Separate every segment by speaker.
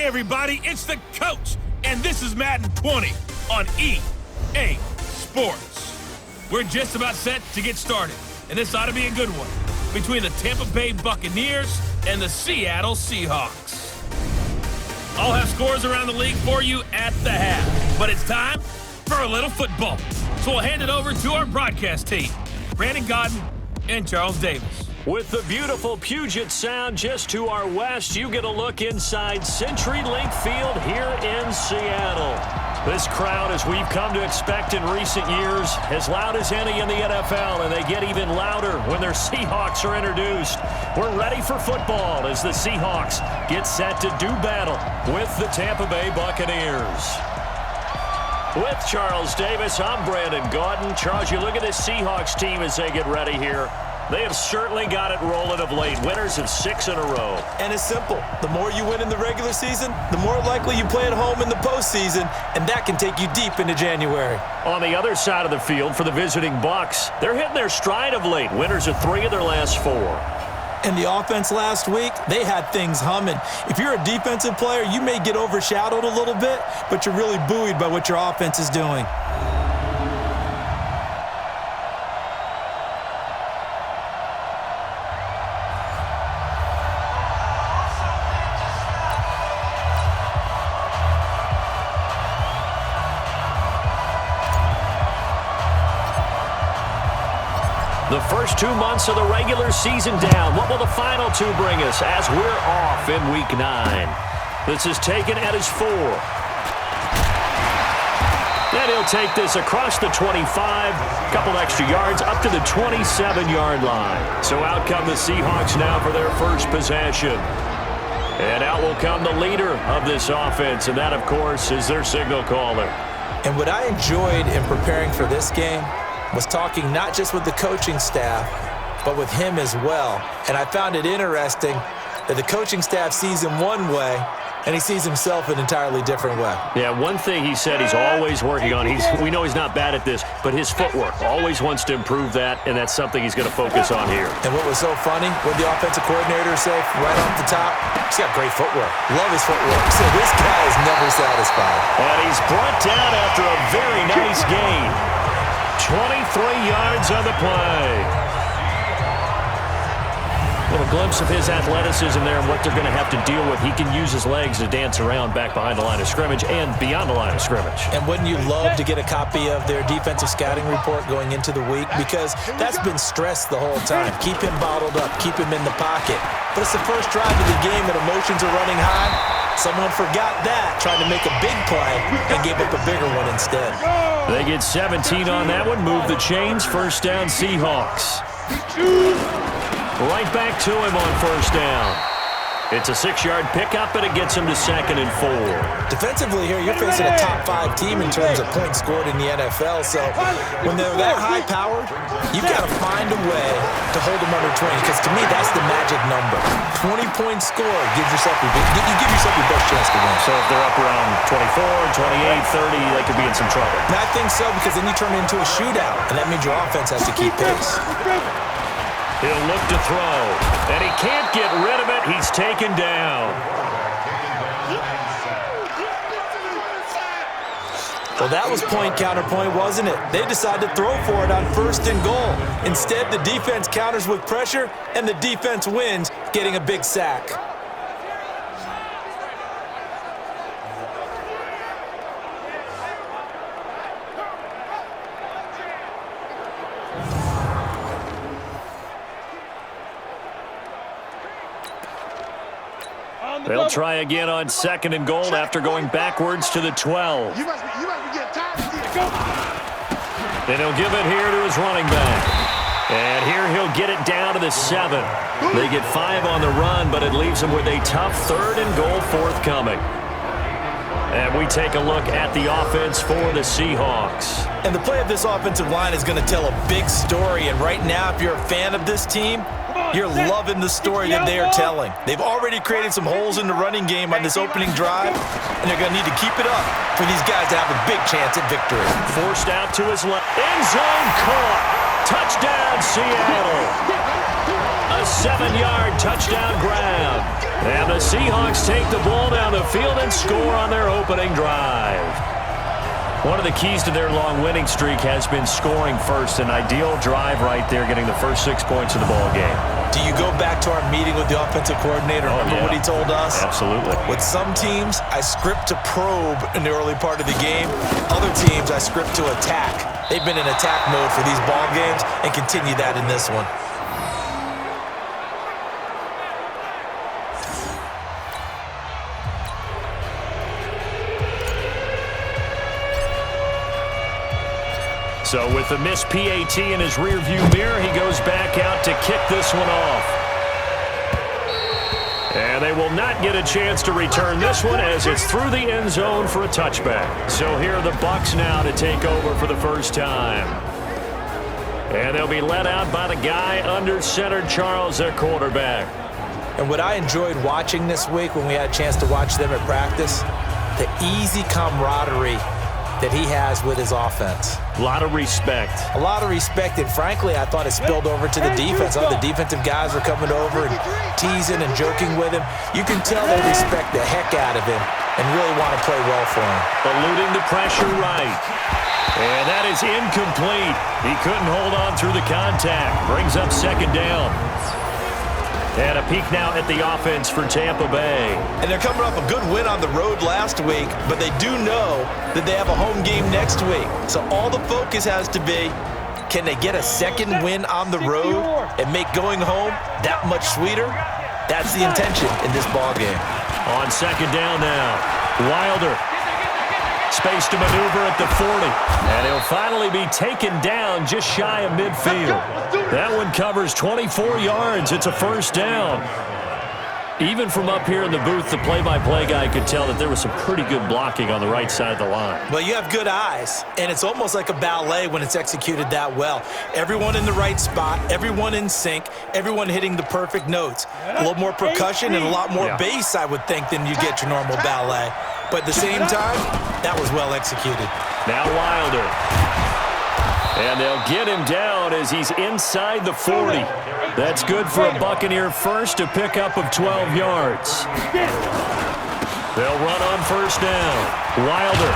Speaker 1: everybody, it's the coach, and this is Madden 20 on EA Sports. We're just about set to get started, and this ought to be a good one between the Tampa Bay Buccaneers and the Seattle Seahawks. I'll have scores around the league for you at the half, but it's time for a little football. So we'll hand it over to our broadcast team, Brandon Godden and Charles Davis.
Speaker 2: With the beautiful Puget Sound just to our west, you get a look inside CenturyLink Field here in Seattle. This crowd, as we've come to expect in recent years, as loud as any in the NFL, and they get even louder when their Seahawks are introduced. We're ready for football as the Seahawks get set to do battle with the Tampa Bay Buccaneers. With Charles Davis, I'm Brandon Godden. Charles, you look at this Seahawks team as they get ready here. They have certainly got it rolling of late. Winners of 6 in a row.
Speaker 3: And it's simple. The more you win in the regular season, the more likely you play at home in the postseason, and that can take you deep into January.
Speaker 2: On the other side of the field for the visiting Bucs, they're hitting their stride of late. Winners of 3 of their last 4.
Speaker 3: And the offense last week, they had things humming. If you're a defensive player, you may get overshadowed a little bit, but you're really buoyed by what your offense is doing.
Speaker 2: The first 2 months of the regular season down. What will the final 2 bring us as we're off in Week 9? This is taken at his 4. And he'll take this across the 25. A couple extra yards up to the 27-yard line. So out come the Seahawks now for their first possession. And out will come the leader of this offense, and that, of course, is their signal caller.
Speaker 3: And what I enjoyed in preparing for this game was talking not just with the coaching staff, but with him as well. And I found it interesting that the coaching staff sees him one way, and he sees himself an entirely different way.
Speaker 2: Yeah, one thing he said he's always working on, we know he's not bad at this, but his footwork, always wants to improve that, and that's something he's going to focus on here.
Speaker 3: And what was so funny, what the offensive coordinator say right off the top, he's got great footwork. Love his footwork. So this guy is never satisfied.
Speaker 2: And he's brought down after a very nice gain. 23 yards on the play. A little glimpse of his athleticism there and what they're going to have to deal with. He can use his legs to dance around back behind the line of scrimmage and beyond the line of scrimmage.
Speaker 3: And wouldn't you love to get a copy of their defensive scouting report going into the week? Because that's been stressed the whole time. Keep him bottled up. Keep him in the pocket. But it's the first drive of the game and emotions are running high. Someone forgot that, trying to make a big play, and gave up a bigger one instead.
Speaker 2: They get 17 on that one. Move the chains. First down, Seahawks. Right back to him on first down. It's a 6-yard pickup, and it gets him to 2nd and 4.
Speaker 3: Defensively here, you're facing a top 5 team in terms of points scored in the NFL. So when they're that high-powered, you've got to find a way to hold them under 20. Because to me, that's the magic number. 20 points scored gives yourself you give yourself your best chance to win.
Speaker 2: So if they're up around 24, 28, 30, they could be in some trouble.
Speaker 3: And I think so, because then you turn it into a shootout, and that means your offense has to keep pace.
Speaker 2: He'll look to throw, and he can't get rid of it. He's taken down.
Speaker 3: Well, that was point counterpoint, wasn't it? They decided to throw for it on 1st and goal. Instead, the defense counters with pressure, and the defense wins, getting a big sack.
Speaker 2: They'll try again on 2nd and goal after going backwards to the 12.
Speaker 4: You must be getting tired. Go.
Speaker 2: And he'll give it here to his running back. And here he'll get it down to the 7. They get 5 on the run, but it leaves them with a tough 3rd and goal forthcoming. And we take a look at the offense for the Seahawks.
Speaker 3: And the play of this offensive line is going to tell a big story. And right now, if you're a fan of this team, you're loving the story that they are telling. They've already created some holes in the running game on this opening drive, and they're going to need to keep it up for these guys to have a big chance at victory.
Speaker 2: Forced out to his left. End zone caught. Touchdown, Seattle. a 7-yard touchdown grab. And the Seahawks take the ball down the field and score on their opening drive. One of the keys to their long winning streak has been scoring first. An ideal drive right there, getting the first 6 points of the ball game.
Speaker 3: Do you go back to our meeting with the offensive coordinator? Remember what he told us?
Speaker 2: Absolutely.
Speaker 3: With some teams, I script to probe in the early part of the game. Other teams, I script to attack. They've been in attack mode for these ball games and continue that in this one.
Speaker 2: So with the missed PAT in his rearview mirror, he goes back out to kick this one off. And they will not get a chance to return this one as it's through the end zone for a touchback. So here are the Bucs now to take over for the first time. And they'll be led out by the guy under center, Charles, their quarterback.
Speaker 3: And what I enjoyed watching this week when we had a chance to watch them at practice, the easy camaraderie that he has with his offense.
Speaker 2: A lot of respect.
Speaker 3: A lot of respect, and frankly, I thought it spilled over to the defense. All the defensive guys were coming over and teasing and joking with him. You can tell they respect the heck out of him and really want to play well for him.
Speaker 2: Eluding the pressure right. And that is incomplete. He couldn't hold on through the contact. Brings up second down. And a peek now at the offense for Tampa Bay.
Speaker 3: And they're coming off a good win on the road last week, but they do know that they have a home game next week. So all the focus has to be, can they get a second win on the road and make going home that much sweeter? That's the intention in this ball game.
Speaker 2: On second down now, Wilder. Space to maneuver at the 40. And he'll finally be taken down just shy of midfield. That one covers 24 yards. It's a first down. Even from up here in the booth, the play-by-play guy could tell that there was some pretty good blocking on the right side of the line.
Speaker 3: Well, you have good eyes, and it's almost like a ballet when it's executed that well. Everyone in the right spot, everyone in sync, everyone hitting the perfect notes. A little more percussion and a lot more bass, I would think, than you get your normal ballet. But at the same time, that was well executed.
Speaker 2: Now Wilder. And they'll get him down as he's inside the 40. That's good for a Buccaneer first, a pickup of 12 yards. They'll run on first down. Wilder.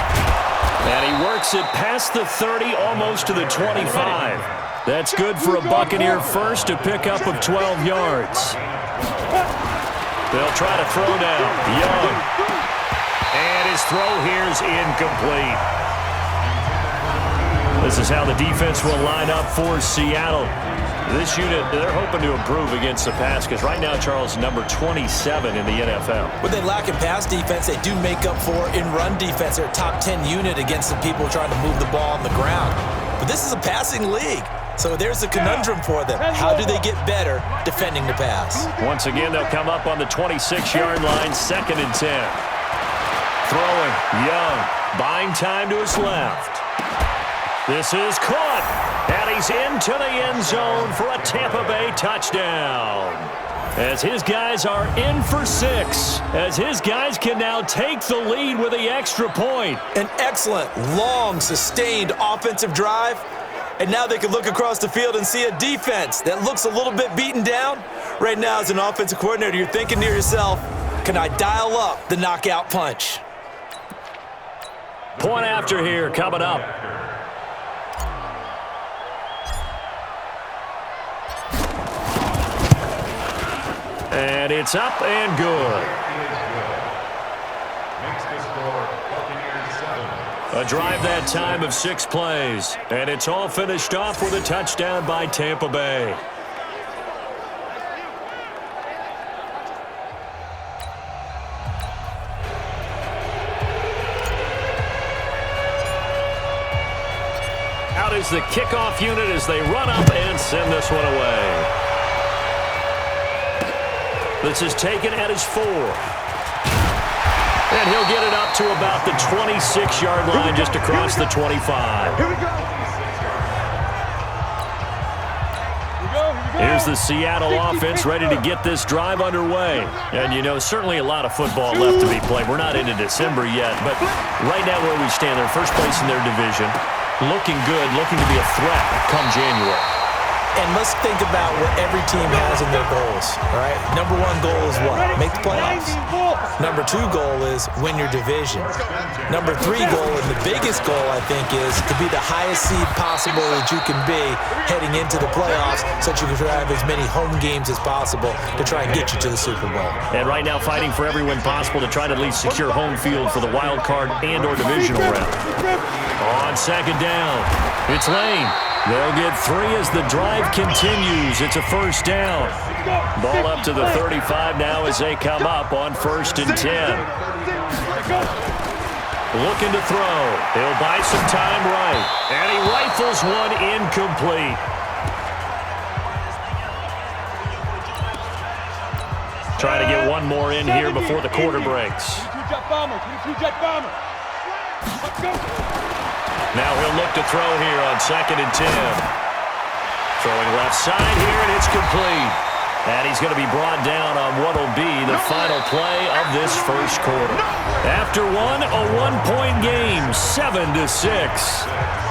Speaker 2: And he works it past the 30, almost to the 25. That's good for a Buccaneer first, a pickup of 12 yards. They'll try to throw now. Young. And his throw here is incomplete. This is how the defense will line up for Seattle. This unit, they're hoping to improve against the pass because right now, Charles, number 27 in the NFL.
Speaker 3: What they lack in pass defense, they do make up for in run defense. They're a top 10 unit against the people trying to move the ball on the ground. But this is a passing league, so there's a conundrum for them. How do they get better defending the pass?
Speaker 2: Once again, they'll come up on the 26-yard line, 2nd and 10. Throwing, Young, buying time to his left. This is caught, and he's into the end zone for a Tampa Bay touchdown. As his guys are in for 6, as his guys can now take the lead with the extra point.
Speaker 3: An excellent, long, sustained offensive drive, and now they can look across the field and see a defense that looks a little bit beaten down. Right now, as an offensive coordinator, you're thinking to yourself, can I dial up the knockout punch?
Speaker 2: Point after here coming up. And it's up and good. A drive that time of 6 plays. And it's all finished off with a touchdown by Tampa Bay. Out is the kickoff unit as they run up and send this one away. This is taken at his 4. And he'll get it up to about the 26-yard line, just across the 25.
Speaker 4: Here we go.
Speaker 2: Here's the Seattle offense ready to get this drive underway. And, you know, certainly a lot of football left to be played. We're not into December yet, but right now where we stand, they're first place in their division. Looking good, looking to be a threat come January.
Speaker 3: And let's think about what every team has in their goals, all right? Number one goal is what? Make the playoffs. Number two goal is win your division. Number three goal, and the biggest goal, I think, is to be the highest seed possible that you can be heading into the playoffs so that you can have as many home games as possible to try and get you to the Super Bowl.
Speaker 2: And right now fighting for every win possible to try to at least secure home field for the wild card and or divisional round. On second down, it's Lane. They'll get 3 as the drive continues. It's a first down. Ball up to the 35 now as they come up on 1st and 10. Looking to throw. He'll buy some time right. And he rifles one incomplete. Trying to get one more in here before the quarter breaks. Now he'll look to throw here on 2nd and 10. Throwing left side here, and it's complete. And he's going to be brought down on what will be the final play of this first quarter. After one, a one-point game, 7-6.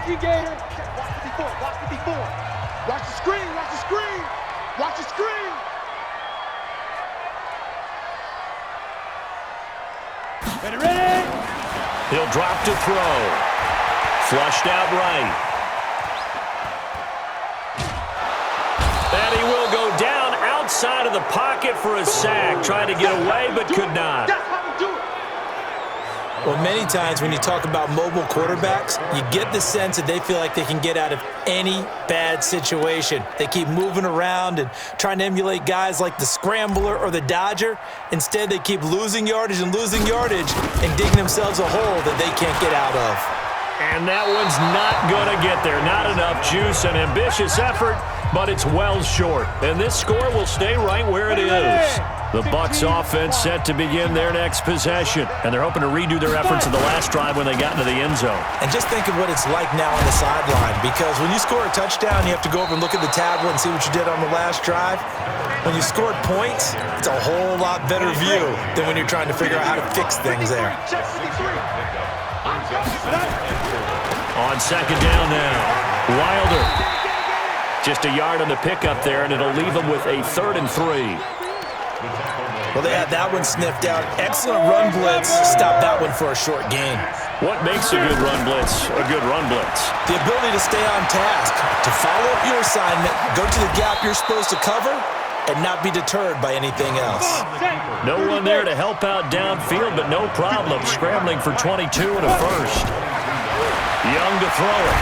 Speaker 4: Gator. Watch the before. Watch the screen. Watch the screen. Watch the screen. Ready.
Speaker 2: He'll drop to throw. Flushed out right. And he will go down outside of the pocket for a sack. Trying to get away, but could not.
Speaker 4: That's how we do it.
Speaker 3: Well, many times when you talk about mobile quarterbacks, you get the sense that they feel like they can get out of any bad situation. They keep moving around and trying to emulate guys like the Scrambler or the Dodger. Instead, they keep losing yardage and digging themselves a hole that they can't get out of.
Speaker 2: And that one's not going to get there. Not enough juice. An ambitious effort, but it's well short. And this score will stay right where it is. The Bucs offense set to begin their next possession. And they're hoping to redo their efforts in the last drive when they got into the end zone.
Speaker 3: And just think of what it's like now on the sideline. Because when you score a touchdown, you have to go over and look at the tablet and see what you did on the last drive. When you scored points, it's a whole lot better view than when you're trying to figure out how to fix things there.
Speaker 2: On second down now, Wilder. Just a yard on the pickup there, and it'll leave them with a 3rd and 3.
Speaker 3: Well, they had that one sniffed out. Excellent run blitz. Stop that one for a short gain.
Speaker 2: What makes a good run blitz a good run blitz?
Speaker 3: The ability to stay on task, to follow up your assignment, go to the gap you're supposed to cover, and not be deterred by anything else.
Speaker 2: No one there to help out downfield, but no problem scrambling for 22 and a first. Young to throw it.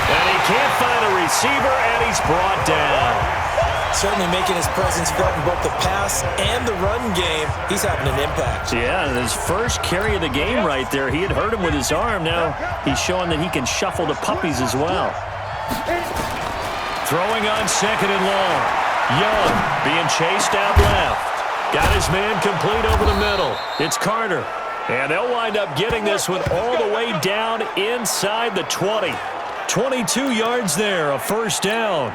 Speaker 2: And he can't find a receiver, and he's brought down.
Speaker 3: Certainly making his presence felt in both the pass and the run game. He's having an impact.
Speaker 2: Yeah, his first carry of the game right there. He had hurt him with his arm. Now he's showing that he can shuffle the puppies as well. Throwing on 2nd and long. Young being chased out left. Got his man complete over the middle. It's Carter. And they'll wind up getting this one all the way down inside the 20. 22 yards there, a first down.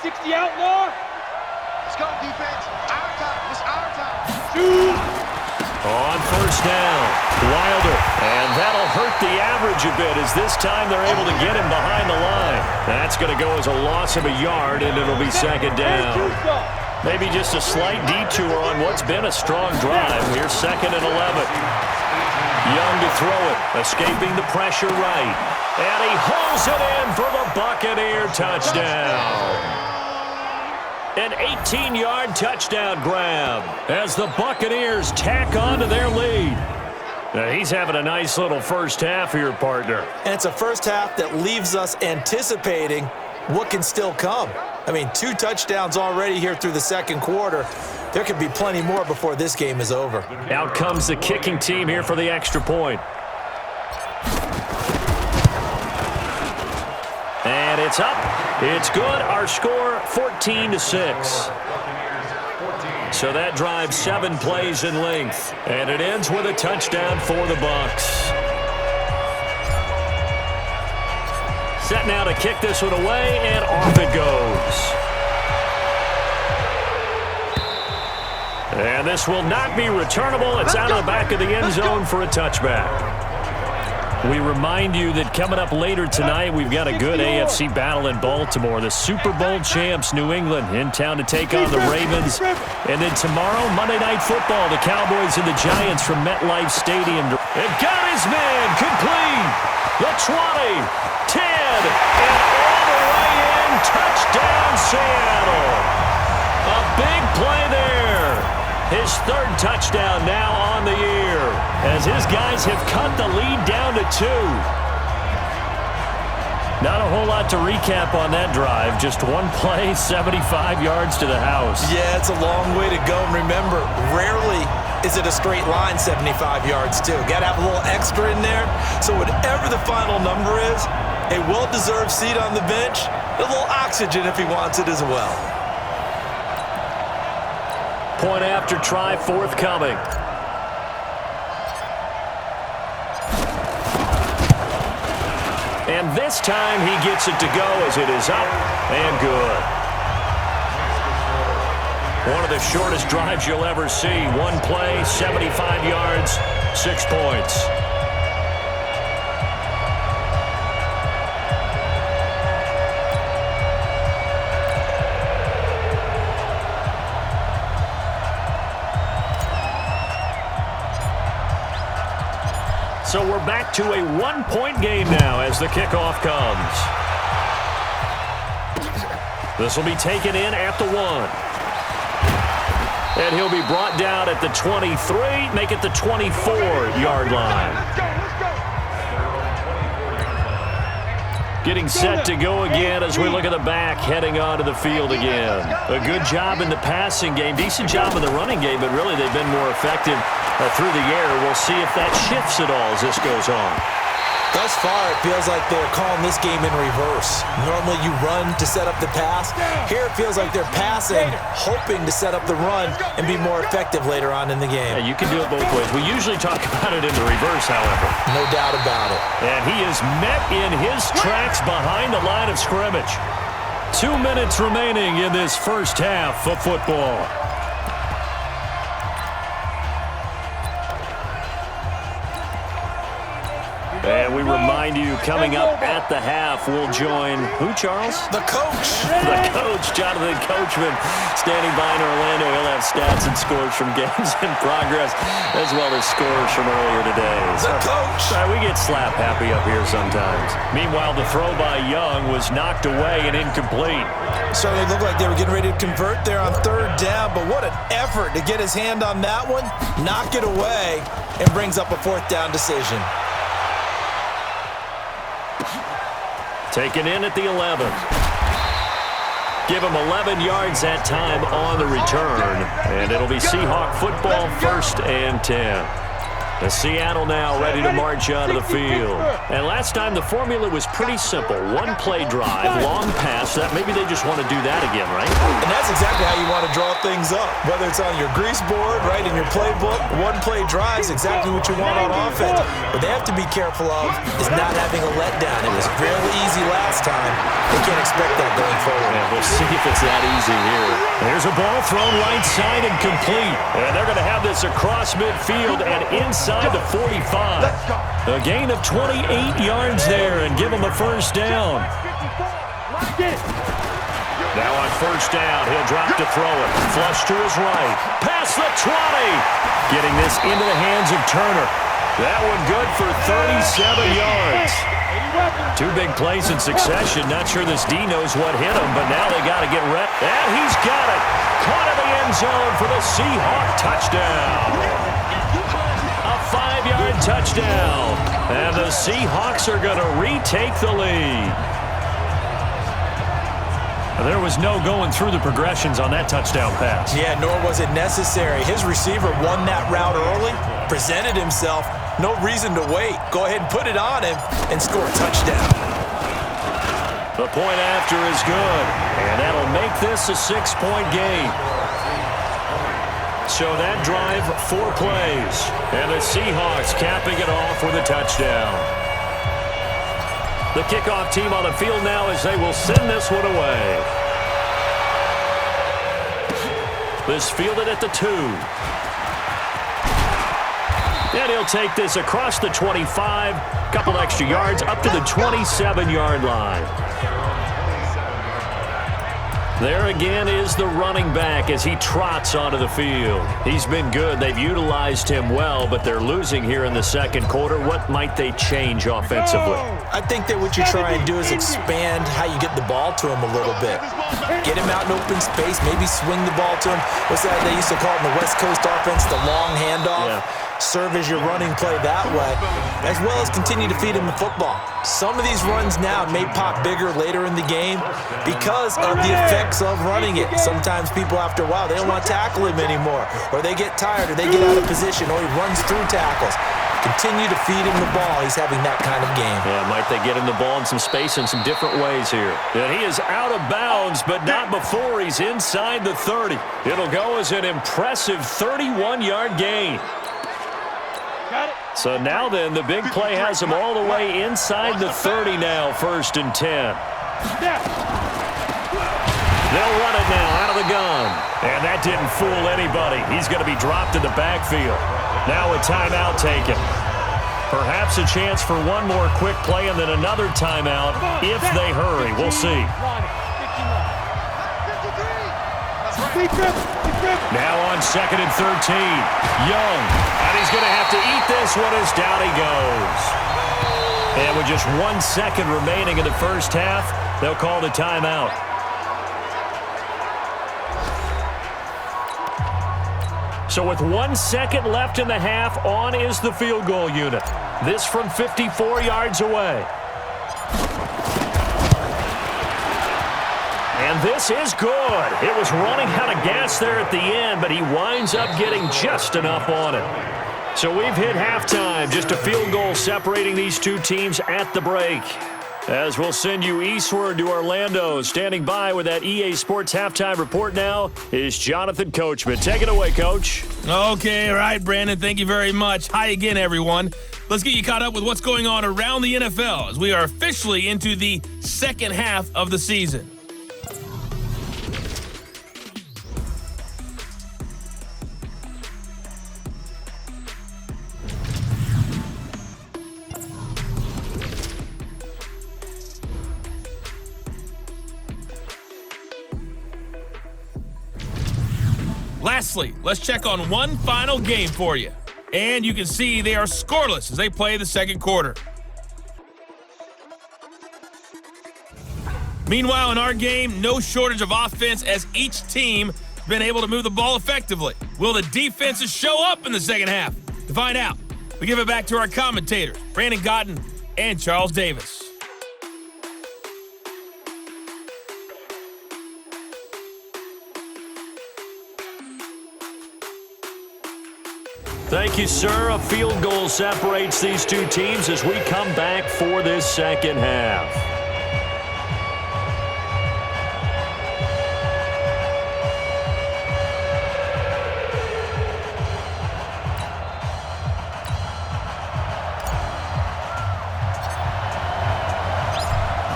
Speaker 4: 60 outlaw. Let's go, defense. Our time. It's our time.
Speaker 2: On first down, Wilder. And that'll hurt the average a bit as this time they're able to get him behind the line. That's going to go as a loss of a yard, and it'll be 2nd down. Maybe just a slight detour on what's been a strong drive. Here's 2nd and 11. Young to throw it, escaping the pressure right. And he hauls it in for the Buccaneer touchdown. An 18-yard touchdown grab as the Buccaneers tack on to their lead. Now he's having a nice little first half here, partner.
Speaker 3: And it's a first half that leaves us anticipating what can still come. I mean, 2 touchdowns already here through the second quarter. There could be plenty more before this game is over.
Speaker 2: Out comes the kicking team here for the extra point. And it's up. It's good. Our score, 14-6. So that drives 7 plays in length. And it ends with a touchdown for the Bucs. Set now to kick this one away, and off it goes. And this will not be returnable. It's out of the back of the end zone for a touchback. We remind you that coming up later tonight, we've got a good AFC battle in Baltimore. The Super Bowl champs, New England, in town to take on the Ravens. And then tomorrow, Monday Night Football, the Cowboys and the Giants from MetLife Stadium. And got his man complete. The 20, 10, and all the way in. Touchdown, Seattle. A big play there. His third touchdown now on the year, as his guys have cut the lead down to 2. Not a whole lot to recap on that drive. Just one play, 75 yards to the house.
Speaker 3: Yeah, it's a long way to go. And remember, rarely is it a straight line 75 yards, too. Got to have a little extra in there. So whatever the final number is, a well-deserved seat on the bench, a little oxygen if he wants it as well.
Speaker 2: Point after try forthcoming. And this time he gets it to go as it is up and good. One of the shortest drives you'll ever see. One play, 75 yards, 6 points. So we're back to a one-point game now as the kickoff comes. This will be taken in at the 1. And he'll be brought down at the 23, make it the 24-yard line. Getting set to go again as we look at the back heading onto the field again. A good job in the passing game, decent job in the running game, but really they've been more effective through the air. We'll see if that shifts at all as this goes on.
Speaker 3: Thus far, it feels like they're calling this game in reverse. Normally you run to set up the pass. Here it feels like they're passing, hoping to set up the run and be more effective later on in the game.
Speaker 2: Yeah, you can do it both ways. We usually talk about it in the reverse, however.
Speaker 3: No doubt about it.
Speaker 2: And he is met in his tracks behind the line of scrimmage. 2 minutes remaining in this first half of football. And we remind you, coming up at the half, we'll join who, Charles?
Speaker 3: The coach.
Speaker 2: The coach, Jonathan Coachman, standing by in Orlando. He'll have stats and scores from games in progress, as well as scores from earlier today.
Speaker 3: The coach.
Speaker 2: We get slap happy up here sometimes. Meanwhile, the throw by Young was knocked away and incomplete.
Speaker 3: Certainly looked like they were getting ready to convert there on 3rd down, but what an effort to get his hand on that one, knock it away, and brings up a 4th down decision.
Speaker 2: Taken in at the 11. Give him 11 yards that time on the return. And it'll be Seahawk football, 1st and 10. The Seattle now ready to march out of the field. And last time the formula was pretty simple. 1-play drive, long pass. That maybe they just want to do that again, right?
Speaker 3: And that's exactly how you want to draw things up. Whether it's on your grease board, right, in your playbook, 1-play drive is exactly what you want on offense. What they have to be careful of is not having a letdown. It was really easy last time. They can't expect that going forward.
Speaker 2: And we'll see if it's that easy here. There's a ball thrown right side and complete. And they're going to have this across midfield and inside the 45. A gain of 28 yards there and give them a 1st down. Now on 1st down, he'll drop to throw it. Flush to his right. Past the 20. Getting this into the hands of Turner. That one good for 37 yards. 2 big plays in succession. Not sure this D knows what hit him, but now they got to get ready. And he's got it. Caught in the end zone for the Seahawk touchdown. A 5-yard touchdown. And the Seahawks are going to retake the lead. There was no going through the progressions on that touchdown pass.
Speaker 3: Yeah, nor was it necessary. His receiver won that route early, presented himself. No reason to wait. Go ahead and put it on him and score a touchdown.
Speaker 2: The point after is good, and that'll make this a 6-point game. So that drive, 4 plays, and the Seahawks capping it off with a touchdown. The kickoff team on the field now as they will send this one away. This fielded at the 2. And he'll take this across the 25, couple extra yards up to the 27-yard line. There again is the running back as he trots onto the field. He's been good. They've utilized him well, but they're losing here in the second quarter. What might they change offensively?
Speaker 3: I think that what you try and do is expand how you get the ball to him a little bit. Get him out in open space, maybe swing the ball to him. What's that they used to call it in the West Coast offense, the long handoff? Yeah. Serve as your running play that way, as well as continue to feed him the football. Some of these runs now may pop bigger later in the game because of the effects of running it. Sometimes people, after a while, they don't want to tackle him anymore, or they get tired, or they get out of position, or he runs through tackles. Continue to feed him the ball. He's having that kind of game.
Speaker 2: Yeah, might they get him the ball in some space in some different ways here. And he is out of bounds, but not before he's inside the 30. It'll go as an impressive 31-yard gain. So now then, the big play has him all the way inside the 30 now, 1st and 10. They'll run it now out of the gun. And that didn't fool anybody. He's going to be dropped in the backfield. Now a timeout taken. Perhaps a chance for one more quick play and then another timeout if they hurry. We'll see. Now on 2nd and 13. Young. And he's going to have to eat this one as down he goes. And with just 1 second remaining in the first half, they'll call the timeout. So with 1 second left in the half, on is the field goal unit. This from 54 yards away. And this is good. It was running out of gas there at the end, but he winds up getting just enough on it. So we've hit halftime. Just a field goal separating these two teams at the break. As we'll send you eastward to Orlando. Standing by with that EA Sports halftime report now is Jonathan Coachman. Take it away, Coach.
Speaker 1: Okay, all right, Brandon. Thank you very much. Hi again, everyone. Let's get you caught up with what's going on around the NFL as we are officially into the second half of the season. Lastly, let's check on one final game for you. And you can see they are scoreless as they play the second quarter. Meanwhile, in our game, no shortage of offense as each team has been able to move the ball effectively. Will the defenses show up in the second half? To find out, we give it back to our commentators, Brandon Cotton and Charles Davis.
Speaker 2: Thank you, sir. A field goal separates these two teams as we come back for this second half.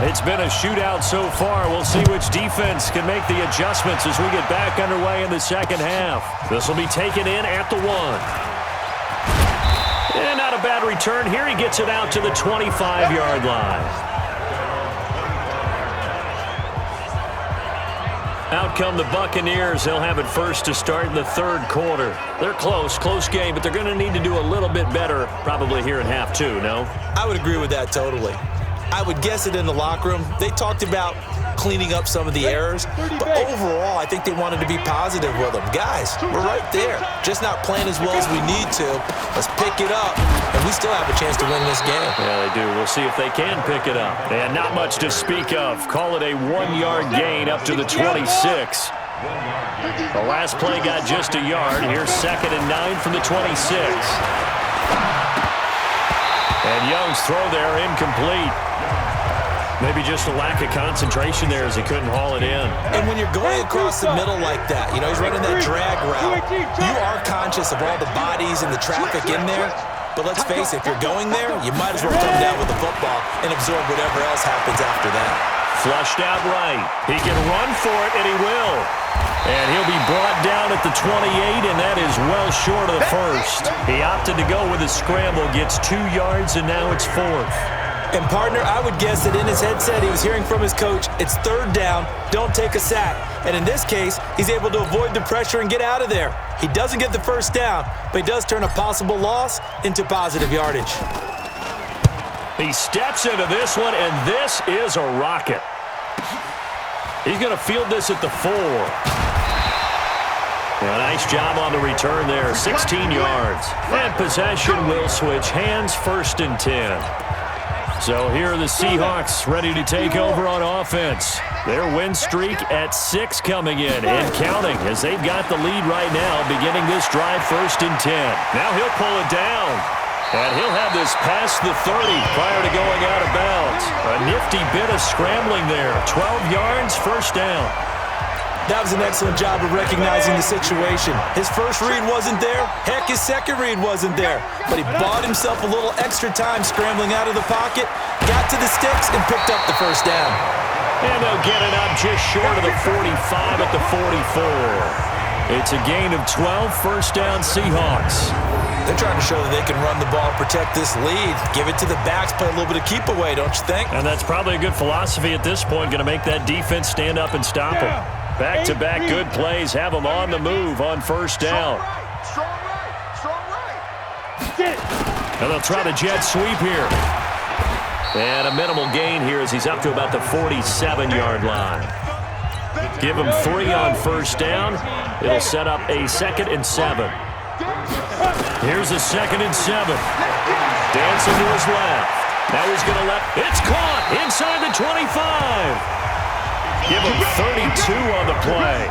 Speaker 2: It's been a shootout so far. We'll see which defense can make the adjustments as we get back underway in the second half. This will be taken in at the 1. And not a bad return here. He gets it out to the 25-yard line. Out come the Buccaneers. They'll have it first to start in the third quarter. They're close game, but they're going to need to do a little bit better probably here in half two, no?
Speaker 3: I would agree with that totally. I would guess it in the locker room. They talked about cleaning up some of the errors, but overall, I think they wanted to be positive with them. Guys, we're right there. Just not playing as well as we need to. Let's pick it up, and we still have a chance to win this game.
Speaker 2: Yeah, they do. We'll see if they can pick it up. And not much to speak of. Call it a 1-yard gain up to the 26. The last play got just a yard. Here's 2nd and 9 from the 26. And Young's throw there incomplete. Maybe just a lack of concentration there as he couldn't haul it in.
Speaker 3: And when you're going across the middle like that, you know, he's running that drag route, you are conscious of all the bodies and the traffic in there. But let's face it, if you're going there, you might as well come down with the football and absorb whatever else happens after that.
Speaker 2: Flushed out right. He can run for it, and he will. And he'll be brought down at the 28, and that is well short of the first. He opted to go with a scramble, gets 2 yards, and now it's 4th.
Speaker 3: And, partner, I would guess that in his headset he was hearing from his coach, it's 3rd down, don't take a sack. And in this case, he's able to avoid the pressure and get out of there. He doesn't get the first down, but he does turn a possible loss into positive yardage.
Speaker 2: He steps into this one, and this is a rocket. He's going to field this at the 4. A nice job on the return there, 16 yards. And possession will switch hands, 1st and 10. So here are the Seahawks ready to take over on offense. Their win streak at 6 coming in and counting as they've got the lead right now beginning this drive 1st and 10. Now he'll pull it down. And he'll have this past the 30 prior to going out of bounds. A nifty bit of scrambling there. 12 yards, 1st down.
Speaker 3: That was an excellent job of recognizing the situation. His first read wasn't there. Heck, his second read wasn't there. But he bought himself a little extra time scrambling out of the pocket, got to the sticks, and picked up the 1st down.
Speaker 2: And they'll get it up just short of the 45 at the 44. It's a gain of 12, 1st down Seahawks.
Speaker 3: They're trying to show that they can run the ball, protect this lead, give it to the backs, play a little bit of keep away, don't you think?
Speaker 2: And that's probably a good philosophy at this point, going to make that defense stand up and stop them. Back-to-back good plays, have them on the move on 1st down.
Speaker 4: Strong right.
Speaker 2: And they'll try the jet sweep here. And a minimal gain here as he's up to about the 47-yard line. Give him 3 on 1st down. It'll set up a 2nd and 7. Here's a 2nd and 7. Dancing to his left. Now he's going to let... It's caught inside the 25. Give him 32 on the play.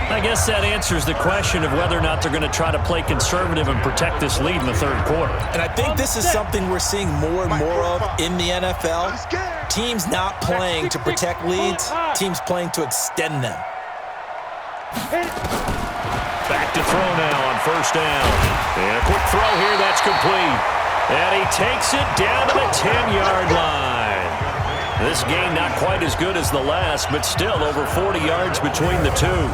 Speaker 2: I guess that answers the question of whether or not they're going to try to play conservative and protect this lead in the 3rd quarter.
Speaker 3: And I think this is something we're seeing more and more of in the NFL. Teams not playing to protect leads, teams playing to extend them.
Speaker 2: Back to throw now on 1st down. And a quick throw here, that's complete. And he takes it down to the 10-yard line. This game not quite as good as the last, but still over 40 yards between the two.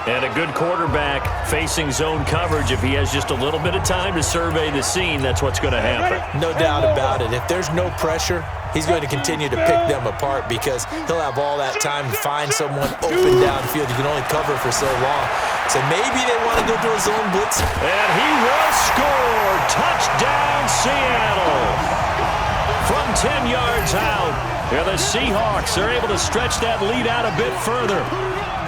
Speaker 2: And a good quarterback facing zone coverage. If he has just a little bit of time to survey the scene, that's what's going to happen.
Speaker 3: No doubt about it. If there's no pressure, he's going to continue to pick them apart because he'll have all that time to find someone open downfield. You can only cover for so long. So maybe they want to go to a zone blitz.
Speaker 2: And he will score. Touchdown, Seattle. From 10 yards out. Here the Seahawks are able to stretch that lead out a bit further.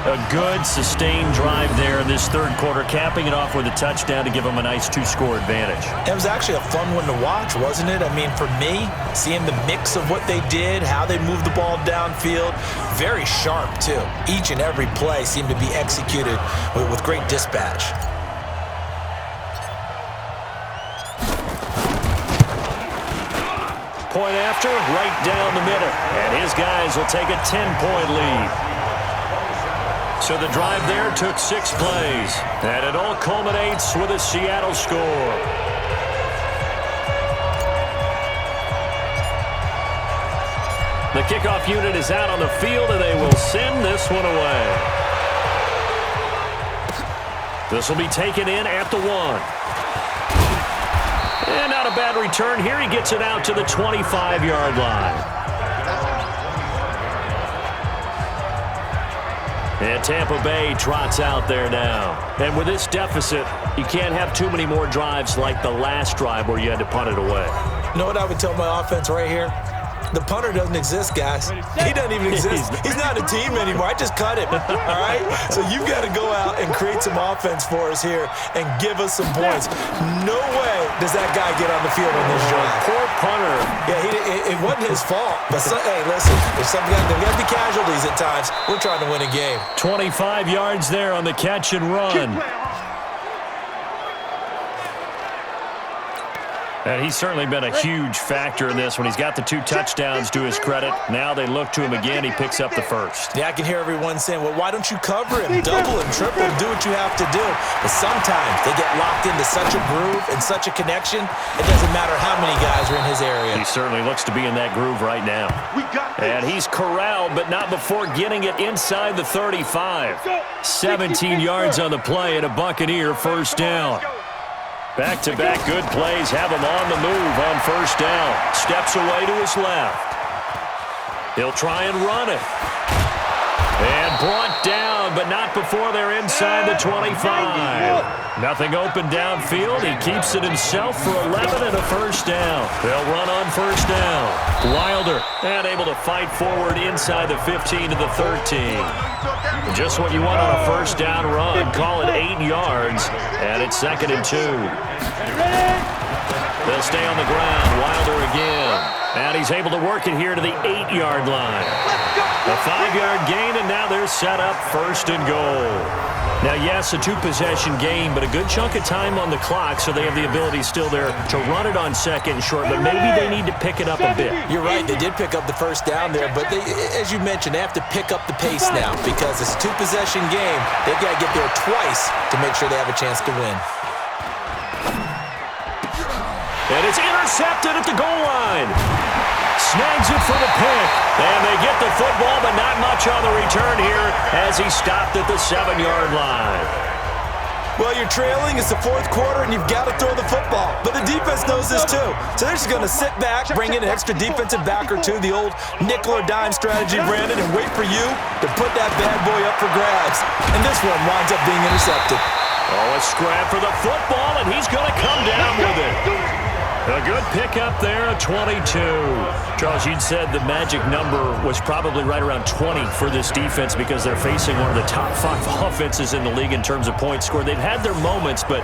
Speaker 2: A good, sustained drive there in this 3rd quarter, capping it off with a touchdown to give them a nice 2-score advantage.
Speaker 3: It was actually a fun one to watch, wasn't it? I mean, for me, seeing the mix of what they did, how they moved the ball downfield, very sharp, too. Each and every play seemed to be executed with great dispatch.
Speaker 2: Point after, right down the middle. And his guys will take a 10-point lead. So the drive there took 6 plays. And it all culminates with a Seattle score. The kickoff unit is out on the field, and they will send this one away. This will be taken in at the 1. And not a bad return here. He gets it out to the 25-yard line. And Tampa Bay trots out there now. And with this deficit, you can't have too many more drives like the last drive where you had to punt it away.
Speaker 3: You know what I would tell my offense right here? The punter doesn't exist, guys. He doesn't even exist. He's not a team anymore. I just cut him, all right? So you've got to go out and create some offense for us here and give us some points. No way does that guy get on the field on this drive.
Speaker 2: Poor punter.
Speaker 3: Yeah, it wasn't his fault. But, hey, listen, there's got to be casualties at times. We're trying to win a game.
Speaker 2: 25 yards there on the catch and run. And he's certainly been a huge factor in this when he's got the 2 touchdowns to his credit. Now they look to him again. He picks up the first.
Speaker 3: Yeah, I can hear everyone saying, well, why don't you cover him, double him, triple him, do what you have to do. But sometimes they get locked into such a groove and such a connection, it doesn't matter how many guys are in his area.
Speaker 2: He certainly looks to be in that groove right now. And he's corralled, but not before getting it inside the 35. 17 yards on the play and a Buccaneer first down. Back-to-back good plays have him on the move on first down. Steps away to his left. He'll try and run it. And brought down, but not before they're inside the 25. Nothing open downfield. He keeps it himself for 11 and a first down. They'll run on first down. Wilder, and able to fight forward inside the 15 to the 13. Just what you want on a first down run. Call it 8 yards, and it's 2nd and 2. They'll stay on the ground. Wilder again. And he's able to work it here to the 8-yard line. A 5-yard gain, and now they're set up 1st and goal. Now, yes, a 2-possession game, but a good chunk of time on the clock, so they have the ability still there to run it on 2nd and short, but maybe they need to pick it up a bit.
Speaker 3: You're right. They did pick up the first down there, but they, as you mentioned, they have to pick up the pace now because it's a 2-possession game. They've got to get there twice to make sure they have a chance to win.
Speaker 2: And it's intercepted at the goal line. Snags it for the pick. And they get the football, but not much on the return here as he stopped at the 7-yard line.
Speaker 3: Well, you're trailing. It's the 4th quarter, and you've got to throw the football. But the defense knows this, too. So they're just going to sit back, bring in an extra defensive back or two, the old nickel or dime strategy, Brandon, and wait for you to put that bad boy up for grabs. And this one winds up being intercepted.
Speaker 2: Oh, a scrap for the football, and he's going to come down with it. A good pickup there, a 22. Charles, you'd said the magic number was probably right around 20 for this defense because they're facing one of the top 5 offenses in the league in terms of points scored. They've had their moments, but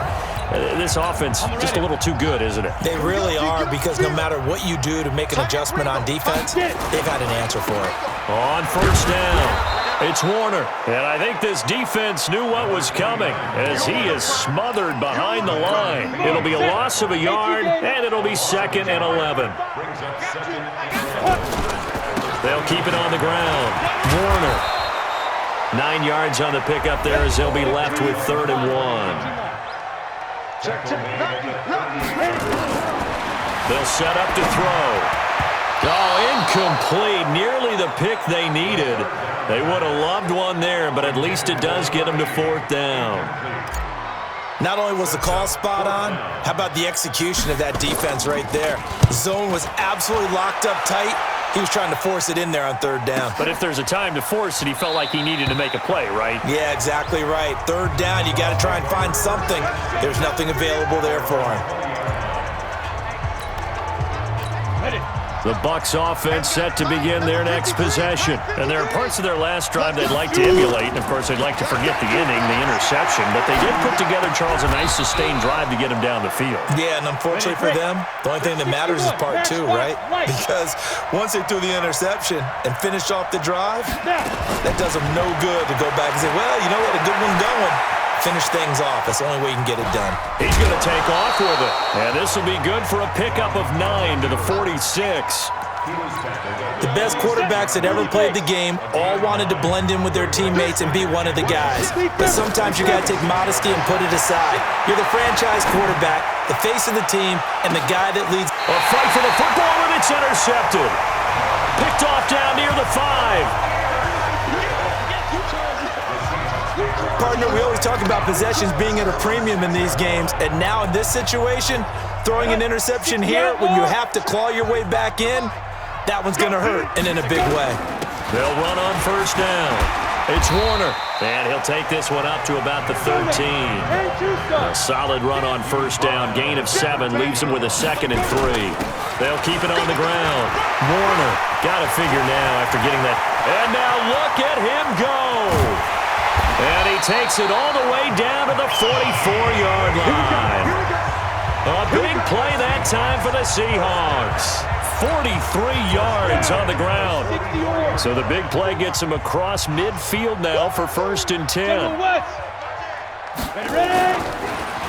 Speaker 2: this offense just a little too good, isn't it?
Speaker 3: They really are because no matter what you do to make an adjustment on defense, they've got an answer for it.
Speaker 2: On first down. It's Warner, and I think this defense knew what was coming as he is smothered behind the line. It'll be a loss of a yard, and it'll be 2nd and 11. They'll keep it on the ground. Warner, 9 yards on the pickup there as they'll be left with 3rd and 1. They'll set up to throw. Oh, incomplete. Nearly the pick they needed. They would have loved one there, but at least it does get them to 4th down.
Speaker 3: Not only was the call spot on, how about the execution of that defense right there? The zone was absolutely locked up tight. He was trying to force it in there on 3rd down.
Speaker 2: But if there's a time to force it, he felt like he needed to make a play, right?
Speaker 3: Yeah, exactly right. 3rd down, you got to try and find something. There's nothing available there for him.
Speaker 2: The Bucs offense set to begin their next possession. And there are parts of their last drive they'd like to emulate. And, of course, they'd like to forget the inning, the interception. But they did put together, Charles, a nice sustained drive to get him down the field.
Speaker 3: Yeah, and unfortunately for them, the only thing that matters is part 2, right? Because once they threw the interception and finished off the drive, that does them no good to go back and say, well, you know, we had a good one going. Finish things off. That's the only way you can get it done.
Speaker 2: He's going to take off with it. And this will be good for a pickup of 9 to the 46.
Speaker 3: The best quarterbacks that ever played the game all wanted to blend in with their teammates and be one of the guys. But sometimes you got to take modesty and put it aside. You're the franchise quarterback, the face of the team, and the guy that leads.
Speaker 2: A fight for the football, and it's intercepted. Picked off down near the 5.
Speaker 3: Partner, we always talk about possessions being at a premium in these games, and now in this situation, throwing an interception here when you have to claw your way back in, that one's going to hurt, and in a big way.
Speaker 2: They'll run on first down. It's Warner, and he'll take this one up to about the 13. A solid run on first down, gain of 7, leaves him with a 2nd and 3. They'll keep it on the ground. Warner, got to figure now after getting that. And now look at him go. And he takes it all the way down to the 44-yard line. A big play that time for the Seahawks. 43 yards on the ground. So the big play gets him across midfield now for 1st and 10.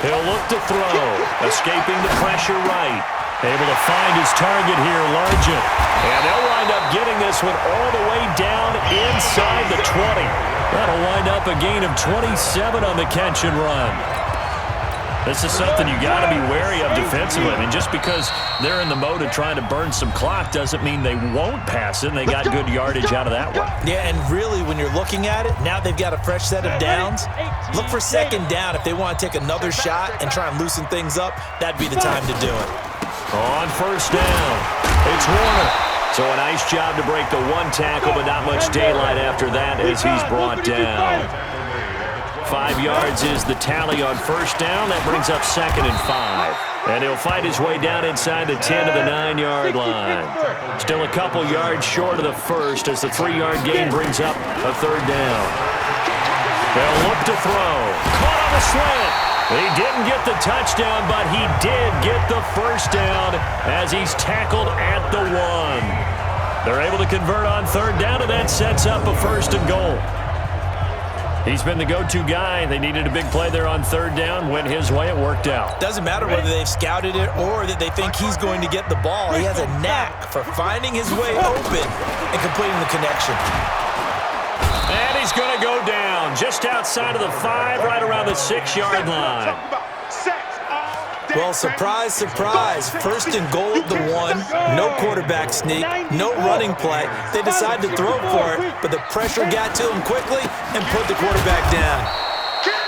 Speaker 2: He'll look to throw. Escaping the pressure right. Able to find his target here, Largent. And they'll wind up getting this one all the way down inside the 20. That'll wind up a gain of 27 on the catch and run. This is something you got to be wary of defensively. I mean, just because they're in the mode of trying to burn some clock doesn't mean they won't pass it, and they got good yardage out of that one.
Speaker 3: Yeah, and really, when you're looking at it, now they've got a fresh set of downs. Look for second down. If they want to take another shot and try and loosen things up, that'd be the time to do it.
Speaker 2: On first down, it's Warner. So a nice job to break the one tackle, but not much daylight after that as he's brought down. 5 yards is the tally on first down. That brings up 2nd and 5. And he'll fight his way down inside the 10 to the 9-yard line. Still a couple yards short of the first as the 3-yard gain brings up a 3rd down. They'll look to throw. Caught on the slant. He didn't get the touchdown, but he did get the first down as he's tackled at the 1. They're able to convert on 3rd down, and that sets up a 1st and goal. He's been the go-to guy. They needed a big play there on 3rd down. Went his way. It worked out.
Speaker 3: Doesn't matter whether they've scouted it or that they think he's going to get the ball. He has a knack for finding his way open and completing the connection.
Speaker 2: And he's going to go down just outside of the 5, right around the 6-yard line.
Speaker 3: Well, surprise, surprise. 1st and goal at the 1. No quarterback sneak. No running play. They decide to throw for it, but the pressure got to him quickly and put the quarterback down.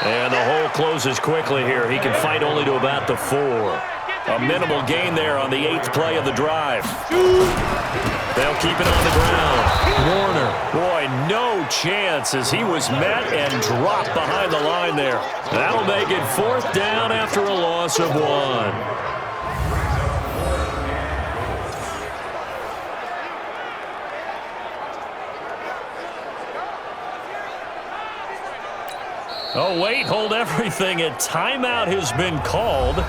Speaker 2: And the hole closes quickly here. He can fight only to about the 4. A minimal gain there on the 8th play of the drive. They'll keep it on the ground. Warner, boy, no chance as he was met and dropped behind the line there. That'll make it 4th down after a loss of 1. Oh, wait, hold everything. A timeout has been called.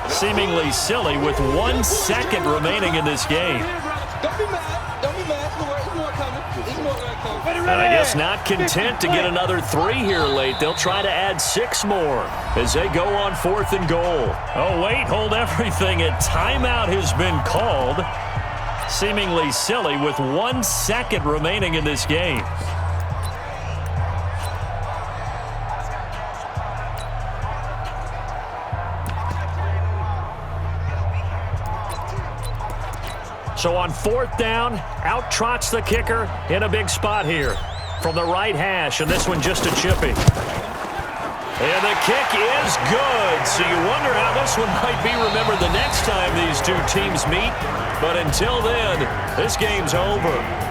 Speaker 2: Seemingly silly with 1 second remaining in this game.
Speaker 5: Don't be mad. Don't be mad. There's more coming. There's more coming.
Speaker 2: And I guess not content to get another 3 here late. They'll try to add 6 more as they go on 4th and goal. Oh, wait, hold everything. A timeout has been called. Seemingly silly with 1 second remaining in this game. So on 4th down, out trots the kicker in a big spot here from the right hash, and this one just a chippy. And the kick is good, so you wonder how this one might be remembered the next time these two teams meet. But until then, this game's over.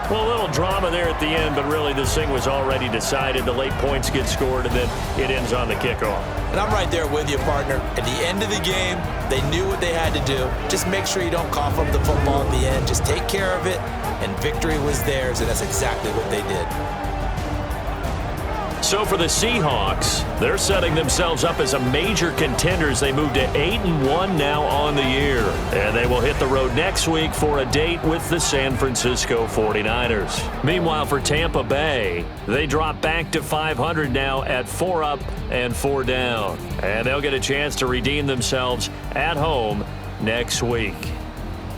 Speaker 2: Well, a little drama there at the end, but really this thing was already decided. The late points get scored, and then it ends on the kickoff.
Speaker 3: And I'm right there with you, partner. At the end of the game, they knew what they had to do. Just make sure you don't cough up the football in the end. Just take care of it, and victory was theirs, and that's exactly what they did.
Speaker 2: So for the Seahawks, they're setting themselves up as a major contender as they move to 8-1 now on the year. And they will hit the road next week for a date with the San Francisco 49ers. Meanwhile, for Tampa Bay, they drop back to 500 now at 4 up and 4 down. And they'll get a chance to redeem themselves at home next week.